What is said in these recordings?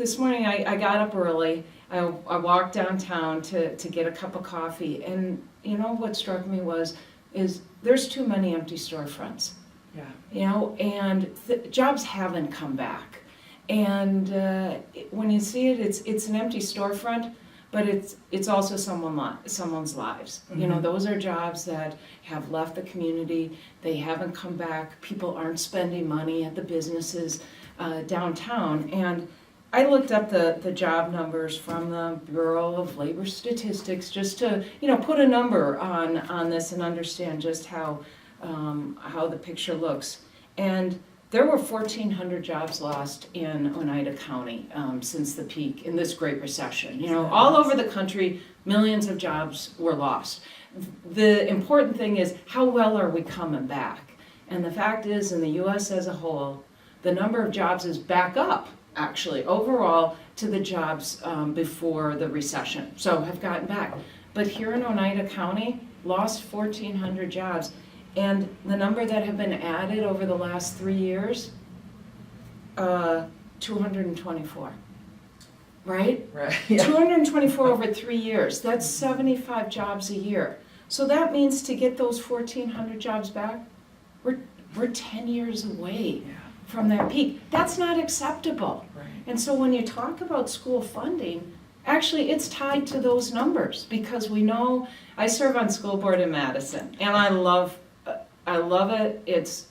this morning I got up early. I walked downtown to get a cup of coffee, and you know what struck me is there's too many empty storefronts. Yeah. You know, and jobs haven't come back. And when you see it, it's an empty storefront, but it's also someone's lives. Mm-hmm. You know, those are jobs that have left the community. They haven't come back. People aren't spending money at the businesses downtown. And I looked up the job numbers from the Bureau of Labor Statistics just to, you know, put a number on this and understand just how the picture looks. And there were 1,400 jobs lost in Oneida County since the peak in this Great Recession. You know, all over the country, millions of jobs were lost. The important thing is, how well are we coming back? And the fact is, in the U.S. as a whole, the number of jobs is back up, actually, overall, to the jobs before the recession, so have gotten back. But here in Oneida County, lost 1,400 jobs. And the number that have been added over the last 3 years, 224. Right? Right. Yeah. 224 over 3 years. That's 75 jobs a year. So that means to get those 1,400 jobs back, we're 10 years away from that peak. That's not acceptable. Right. And so when you talk about school funding, actually it's tied to those numbers, because we know, I serve on school board in Madison, and I love it. It's,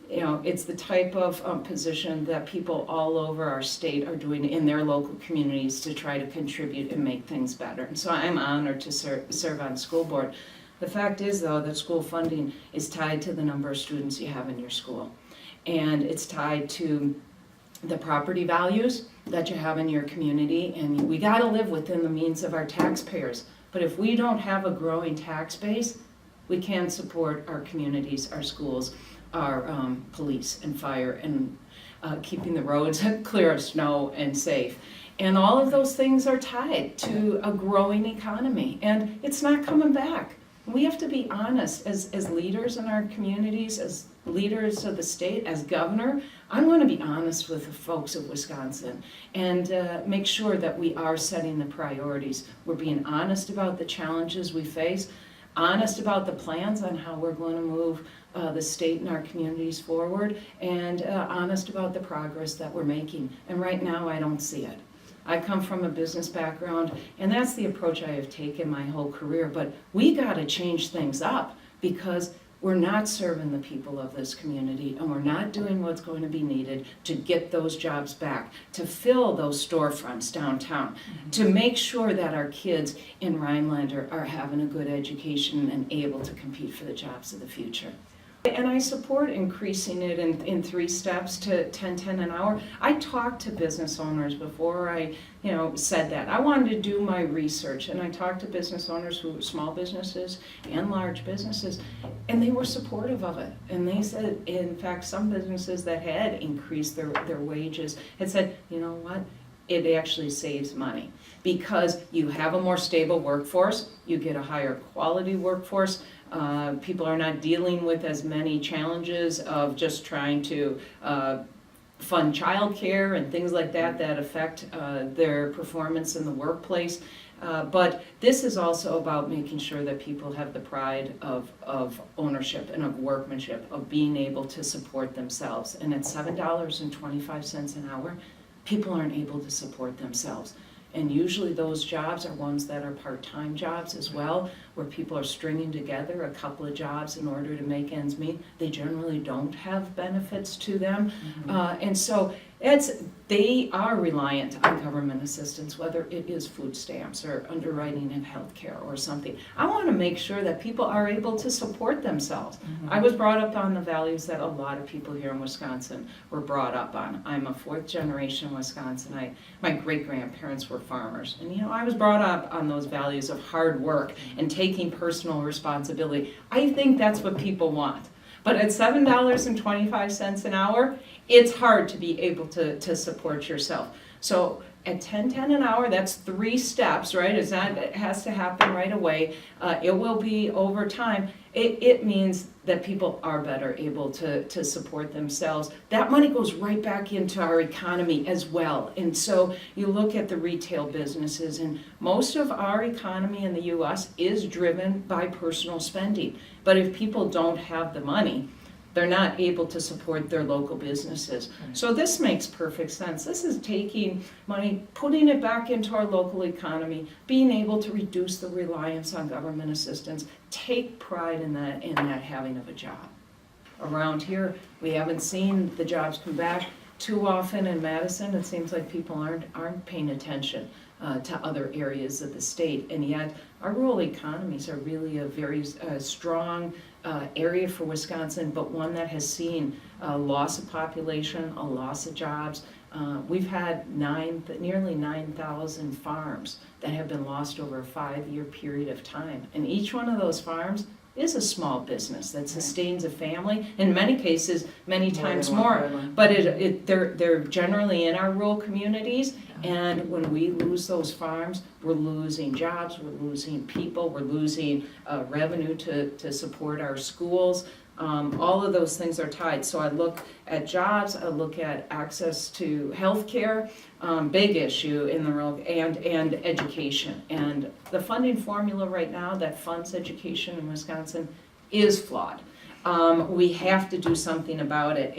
you know, it's the type of position that people all over our state are doing in their local communities to try to contribute and make things better. And so I'm honored to serve on school board. The fact is, though, that school funding is tied to the number of students you have in your school. And it's tied to the property values that you have in your community. And we got to live within the means of our taxpayers. But if we don't have a growing tax base, we can't support our communities, our schools, our police and fire, and keeping the roads clear of snow and safe. And all of those things are tied to a growing economy, and it's not coming back. We have to be honest as leaders in our communities, as leaders of the state, as governor. I'm going to be honest with the folks of Wisconsin and make sure that we are setting the priorities. We're being honest about the challenges we face, honest about the plans on how we're going to move the state and our communities forward, and honest about the progress that we're making. And right now, I don't see it. I come from a business background, and that's the approach I have taken my whole career. But we got to change things up, because we're not serving the people of this community, and we're not doing what's going to be needed to get those jobs back, to fill those storefronts downtown, to make sure that our kids in Rhinelander are having a good education and able to compete for the jobs of the future. And I support increasing it in 3 steps to $10.10 an hour. I talked to business owners before I, said that. I wanted to do my research, and I talked to business owners who were small businesses and large businesses, and they were supportive of it. And they said, in fact, some businesses that had increased their wages had said, you know what? It actually saves money, because you have a more stable workforce, you get a higher quality workforce. People are not dealing with as many challenges of just trying to fund childcare and things like that affect their performance in the workplace. But this is also about making sure that people have the pride of ownership and of workmanship, of being able to support themselves. And at $7.25 an hour, people aren't able to support themselves. And usually those jobs are ones that are part-time jobs as well, where people are stringing together a couple of jobs in order to make ends meet. They generally don't have benefits to them. And so they are reliant on government assistance, whether it is food stamps or underwriting in healthcare or something. I want to make sure that people are able to support themselves. I was brought up on the values that a lot of people here in Wisconsin were brought up on. I'm a 4th generation Wisconsinite. My great-grandparents were farmers. And I was brought up on those values of hard work and taking personal responsibility. I think that's what people want. But at $7.25 an hour, it's hard to be able to support yourself. So at 10.10 an hour, that's 3 steps, right? It's not, it has to happen right away. It will be over time. It means that people are better able to support themselves. That money goes right back into our economy as well. And so you look at the retail businesses, and most of our economy in the US is driven by personal spending. But if people don't have the money, they're not able to support their local businesses. So this makes perfect sense. This is taking money, putting it back into our local economy, being able to reduce the reliance on government assistance, take pride in that having of a job. Around here, we haven't seen the jobs come back too often in Madison. It seems like people aren't paying attention to other areas of the state, and yet our rural economies are really a very strong area for Wisconsin, but one that has seen a loss of population, a loss of jobs. We've had nearly 9,000 farms that have been lost over a 5-year period of time, and each one of those farms is a small business that sustains a family, in many cases, many times more. But they're generally in our rural communities, and when we lose those farms, we're losing jobs, we're losing people, we're losing revenue to support our schools. All of those things are tied. So I look at jobs, I look at access to health care, big issue in the rural, and education. And the funding formula right now that funds education in Wisconsin is flawed. We have to do something about it,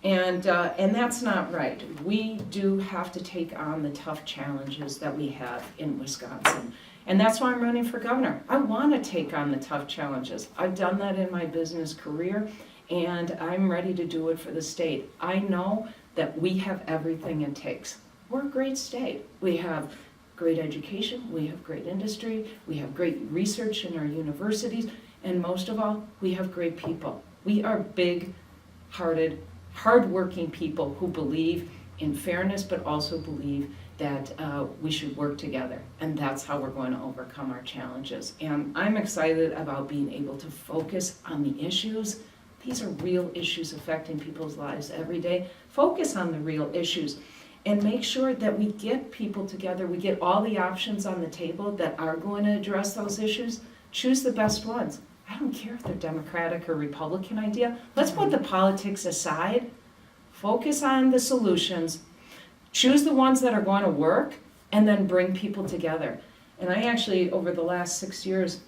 and that's not right. We do have to take on the tough challenges that we have in Wisconsin. And that's why I'm running for governor. I want to take on the tough challenges. I've done that in my business career, and I'm ready to do it for the state. I know that we have everything it takes. We're a great state. We have great education, we have great industry, we have great research in our universities, and most of all, we have great people. We are big-hearted, hard-working people who believe in fairness, but also believe that we should work together, and that's how we're going to overcome our challenges. And I'm excited about being able to focus on the issues. These are real issues affecting people's lives every day. Focus on the real issues and make sure that we get people together, we get all the options on the table that are going to address those issues. Choose the best ones. I don't care if they're Democratic or Republican idea. Let's put the politics aside, focus on the solutions, choose the ones that are going to work, and then bring people together. And I actually, over the last 6 years,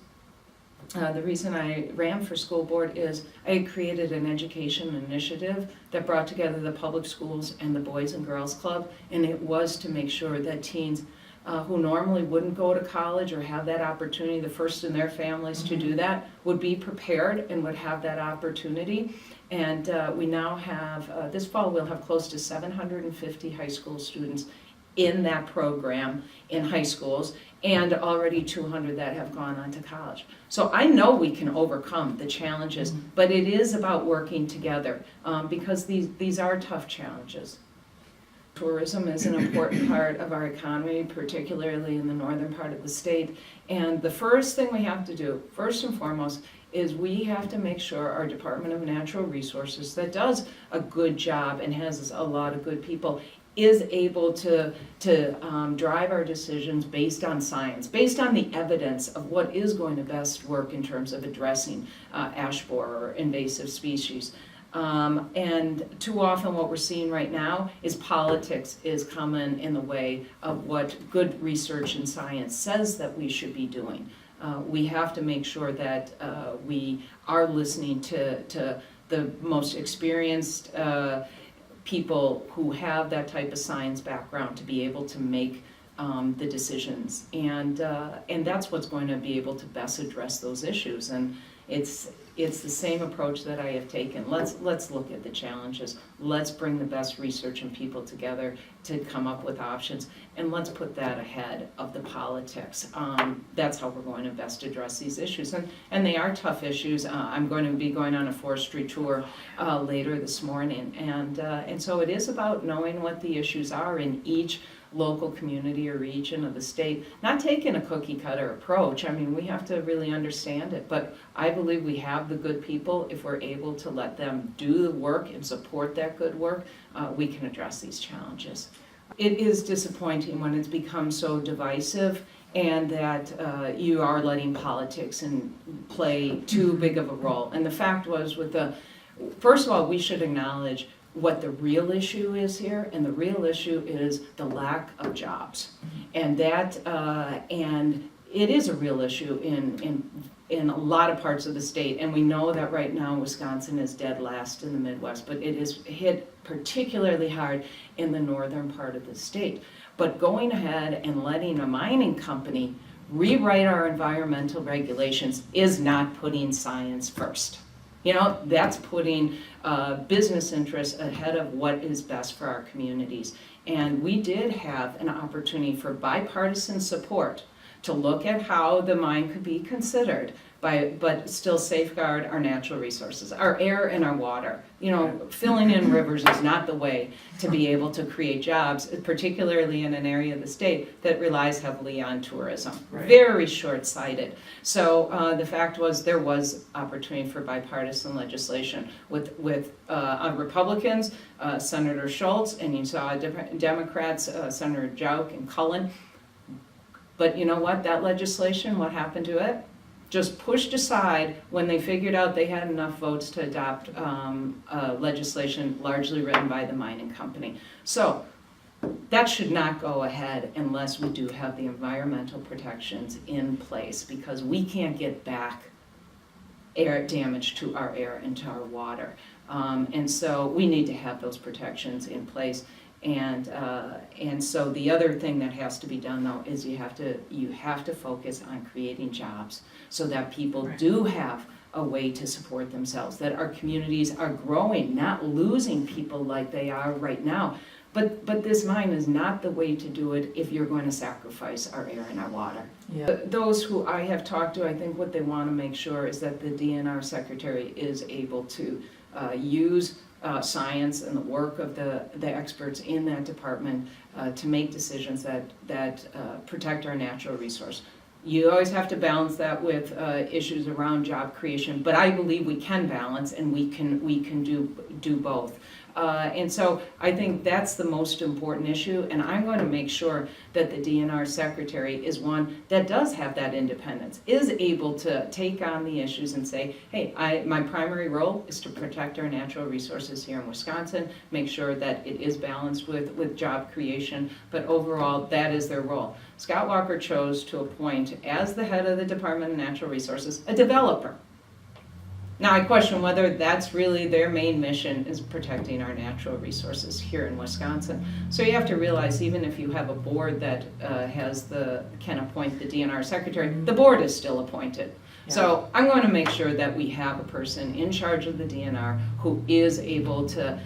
the reason I ran for school board is I had created an education initiative that brought together the public schools and the Boys and Girls Club, and it was to make sure that teens who normally wouldn't go to college or have that opportunity, the first in their families to do that, would be prepared and would have that opportunity. And we now have, this fall we'll have close to 750 high school students in that program in high schools, and already 200 that have gone on to college. So I know we can overcome the challenges, but it is about working together because these are tough challenges. Tourism is an important part of our economy, particularly in the northern part of the state. And the first thing we have to do, first and foremost, is we have to make sure our Department of Natural Resources, that does a good job and has a lot of good people, is able to drive our decisions based on science, based on the evidence of what is going to best work in terms of addressing ash borer or invasive species. And too often what we're seeing right now is politics is coming in the way of what good research and science says that we should be doing. We have to make sure that we are listening to the most experienced people who have that type of science background to be able to make the decisions, and that's what's going to be able to best address those issues. And it's the same approach that I have taken. Let's look at the challenges. Let's bring the best research and people together to come up with options, and let's put that ahead of the politics. That's how we're going to best address these issues, and they are tough issues. I'm going to be going on a forestry tour later this morning, and so it is about knowing what the issues are in each local community or region of the state, not taking a cookie cutter approach. I mean, we have to really understand it, but I believe we have the good people. If we're able to let them do the work and support that good work, we can address these challenges. It is disappointing when it's become so divisive and that you are letting politics play too big of a role. And the fact was first of all, we should acknowledge what the real issue is here, and the real issue is the lack of jobs. And and it is a real issue in a lot of parts of the state, and we know that right now Wisconsin is dead last in the Midwest, but it is hit particularly hard in the northern part of the state. But going ahead and letting a mining company rewrite our environmental regulations is not putting science first. You know, that's putting business interests ahead of what is best for our communities. And we did have an opportunity for bipartisan support to look at how the mine could be considered, but still safeguard our natural resources, our air and our water. You know, filling in rivers is not the way to be able to create jobs, particularly in an area of the state that relies heavily on tourism. Right. Very short-sighted. So the fact was there was opportunity for bipartisan legislation with Republicans, Senator Schultz, and you saw Democrats, Senator Jauch and Cullen. But you know what, that legislation, what happened to it? Just pushed aside when they figured out they had enough votes to adopt legislation largely written by the mining company. So that should not go ahead unless we do have the environmental protections in place, because we can't get back air damage to our air and to our water. And so we need to have those protections in place. And so the other thing that has to be done though is you have to focus on creating jobs so that people right. do have a way to support themselves, that our communities are growing, not losing people like they are right now. But this mine is not the way to do it if you're going to sacrifice our air and our water. Yeah. Those who I have talked to, I think what they want to make sure is that the DNR secretary is able to use science and the work of the experts in that department to make decisions that protect our natural resource. You always have to balance that with issues around job creation, but I believe we can balance and we can do both. And so I think that's the most important issue, and I'm going to make sure that the DNR secretary is one that does have that independence, is able to take on the issues and say, hey, my primary role is to protect our natural resources here in Wisconsin, make sure that it is balanced with job creation, but overall that is their role. Scott Walker chose to appoint, as the head of the Department of Natural Resources, a developer. Now I question whether that's really their main mission, is protecting our natural resources here in Wisconsin. So you have to realize even if you have a board that can appoint the DNR secretary, the board is still appointed. Yeah. So I'm going to make sure that we have a person in charge of the DNR who is able to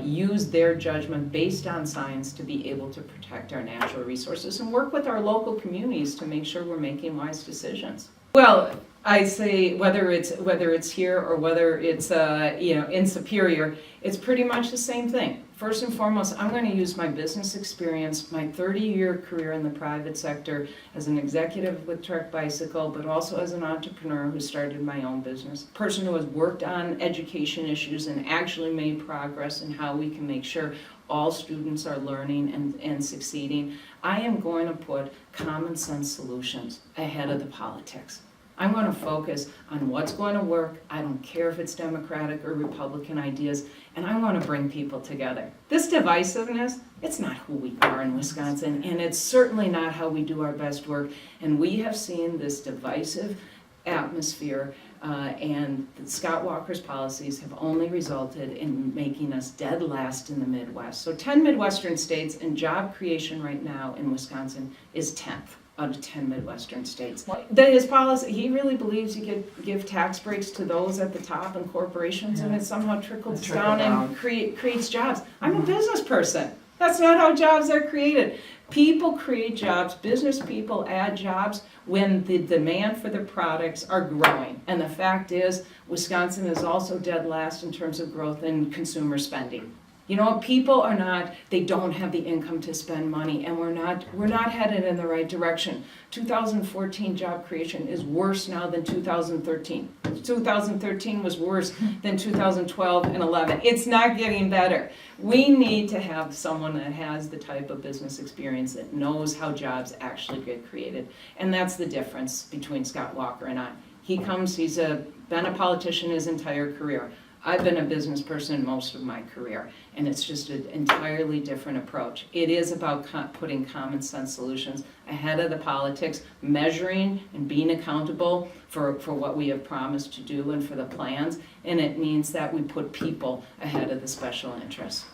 use their judgment based on science to be able to protect our natural resources and work with our local communities to make sure we're making wise decisions. Well, I say whether it's here or whether it's in Superior, it's pretty much the same thing. First and foremost, I'm going to use my business experience, my 30-year career in the private sector as an executive with Trek Bicycle, but also as an entrepreneur who started my own business, person who has worked on education issues and actually made progress in how we can make sure all students are learning and succeeding. I am going to put common sense solutions ahead of the politics. I'm going to focus on what's going to work. I don't care if it's Democratic or Republican ideas, and I want to bring people together. This divisiveness, it's not who we are in Wisconsin, and it's certainly not how we do our best work. And we have seen this divisive atmosphere, and Scott Walker's policies have only resulted in making us dead last in the Midwest. So 10 Midwestern states, and job creation right now in Wisconsin is 10th. Out of 10 Midwestern states. His policy, he really believes you could give tax breaks to those at the top and corporations, and it somehow trickles down and creates jobs. I'm a business person. That's not how jobs are created. People create jobs, business people add jobs when the demand for their products are growing. And the fact is, Wisconsin is also dead last in terms of growth in consumer spending. You know, people are not, they don't have the income to spend money, and we're not headed in the right direction. 2014 job creation is worse now than 2013. 2013 was worse than 2012 and 11. It's not getting better. We need to have someone that has the type of business experience that knows how jobs actually get created. And that's the difference between Scott Walker and I. He's been a politician his entire career. I've been a business person most of my career, and it's just an entirely different approach. It is about putting common sense solutions ahead of the politics, measuring and being accountable for what we have promised to do and for the plans, and it means that we put people ahead of the special interests.